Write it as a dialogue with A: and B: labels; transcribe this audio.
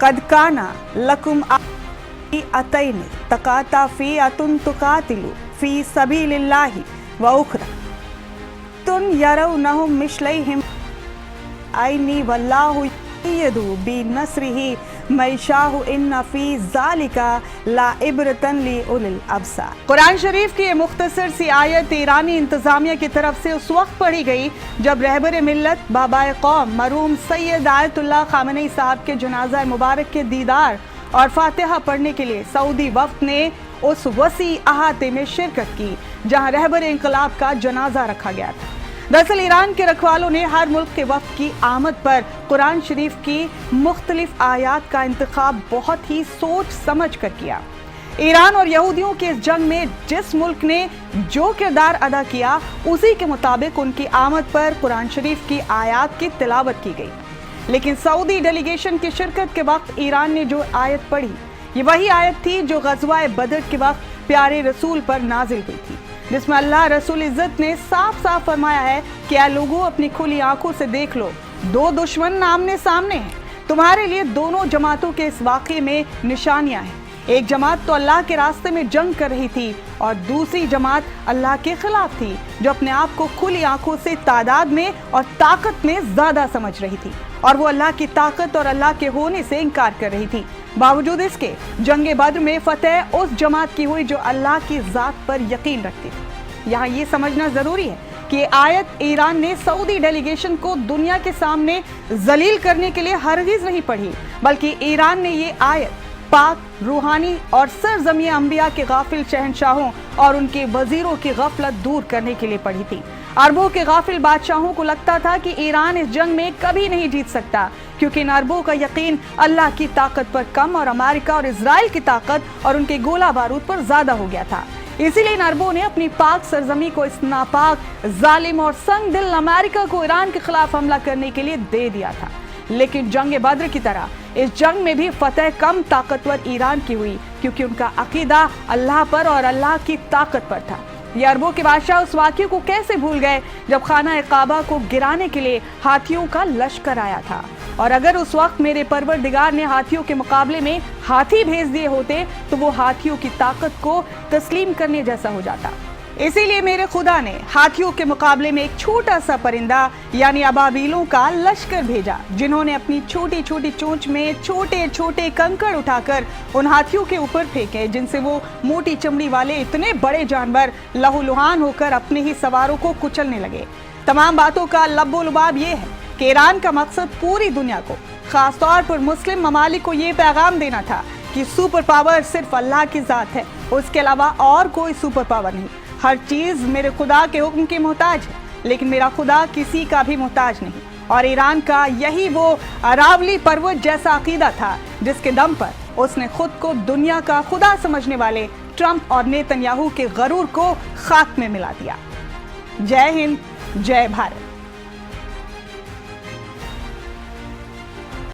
A: قد کانا لکم فئتین تقاتل فی سبیل اللہ وأخری یرونہم مثلیہم عینی واللہ یؤید بنصرہ من یشاء ان فی ذلک لعبرۃ لأولی الابصار۔ قرآن شریف کی یہ مختصر سی آیت ایرانی انتظامیہ کی طرف سے اس وقت پڑھی گئی جب رہبر ملت بابائے قوم مرحوم سید آیت اللہ خامنئی صاحب کے جنازہ مبارک کے دیدار اور فاتحہ پڑھنے کے لیے سعودی وفد نے اس وسیع احاطے میں شرکت کی جہاں رہبر انقلاب کا جنازہ رکھا گیا تھا۔ دراصل ایران کے رکھوالوں نے ہر ملک کے وفد کی آمد پر قرآن شریف کی مختلف آیات کا انتخاب بہت ہی سوچ سمجھ کر کیا۔ ایران اور یہودیوں کے اس جنگ میں جس ملک نے جو کردار ادا کیا اسی کے مطابق ان کی آمد پر قرآن شریف کی آیات کی تلاوت کی گئی، لیکن سعودی ڈیلیگیشن کی شرکت کے وقت ایران نے جو آیت پڑھی یہ وہی آیت تھی جو غزوہ بدر کے وقت پیارے رسول پر نازل ہوئی تھی، جس میں اللہ رسول عزت نے صاف صاف فرمایا ہے کہ اے لوگوں اپنی کھلی آنکھوں سے دیکھ لو، دو دشمن آمنے سامنے ہیں، تمہارے لیے دونوں جماعتوں کے اس واقعے میں نشانیاں ہیں۔ ایک جماعت تو اللہ کے راستے میں جنگ کر رہی تھی اور دوسری جماعت اللہ کے خلاف تھی جو اپنے آپ کو کھلی آنکھوں سے تعداد میں اور طاقت میں زیادہ سمجھ رہی تھی، اور وہ اللہ کی طاقت اور اللہ کے ہونے سے انکار کر رہی تھی۔ باوجود اس کے جنگ بدر میں فتح اس جماعت کی ہوئی جو اللہ کی ذات پر یقین رکھتی تھی۔ یہاں یہ سمجھنا ضروری ہے کہ یہ آیت ایران نے سعودی ڈیلیگیشن کو دنیا کے سامنے ذلیل کرنے کے لیے ہرگز نہیں پڑھی، بلکہ ایران نے یہ آیت پاک، روحانی اور سرزمین انبیاء کے غافل شہنشاہوں اور ان کے وزیروں کی غفلت دور کرنے کے لیے پڑھی تھی۔ عربوں کے غافل بادشاہوں کو لگتا تھا کہ ایران اس جنگ میں کبھی نہیں جیت سکتا، کیونکہ ان عربوں کا یقین اللہ کی طاقت پر کم اور امریکہ اور اسرائیل کی طاقت اور ان کے گولہ بارود پر زیادہ ہو گیا تھا۔ اسی لیے ان عربوں نے اپنی پاک سرزمین کو اس ناپاک، ظالم اور سنگ دل امریکہ کو ایران کے خلاف حملہ کرنے کے لیے دے دیا تھا۔ لیکن جنگ بدر کی طرح اس جنگ میں بھی فتح کم طاقتور ایران کی ہوئی، کیونکہ ان کا عقیدہ اللہ پر اور اللہ کی طاقت پر تھا۔ یہ عربوں کے بادشاہ اس واقعے کو کیسے بھول گئے جب خانہ کعبہ کو گرانے کے لیے ہاتھیوں کا لشکر آیا تھا، اور اگر اس وقت میرے پروردگار نے ہاتھیوں کے مقابلے میں ہاتھی بھیج دیے ہوتے تو وہ ہاتھیوں کی طاقت کو تسلیم کرنے جیسا ہو جاتا۔ اسی لیے میرے خدا نے ہاتھیوں کے مقابلے میں ایک چھوٹا سا پرندہ یعنی ابابیلوں کا لشکر بھیجا، جنہوں نے اپنی چھوٹی چھوٹی چونچ میں چھوٹے چھوٹے کنکڑ اٹھا کر ان ہاتھیوں کے اوپر پھینکے، جن سے وہ موٹی چمڑی والے اتنے بڑے جانور لہو لہان ہو کر اپنے ہی سواروں کو کچلنے لگے۔ تمام باتوں کا لب و لباب یہ ہے کہ ایران کا مقصد پوری دنیا کو، خاص طور پر مسلم ممالک کو یہ پیغام دینا تھا کہ سپر پاور صرف اللہ کی ذات ہے، اس کے علاوہ اور کوئی سپر پاور نہیں۔ ہر چیز میرے خدا کے حکم کی محتاج ہے، لیکن میرا خدا کسی کا بھی محتاج نہیں۔ اور ایران کا یہی وہ اراولی پروت جیسا عقیدہ تھا جس کے دم پر اس نے خود کو دنیا کا خدا سمجھنے والے ٹرمپ اور نیتن یاہو کے غرور کو خاک میں ملا دیا۔ جے ہند، جے بھارت۔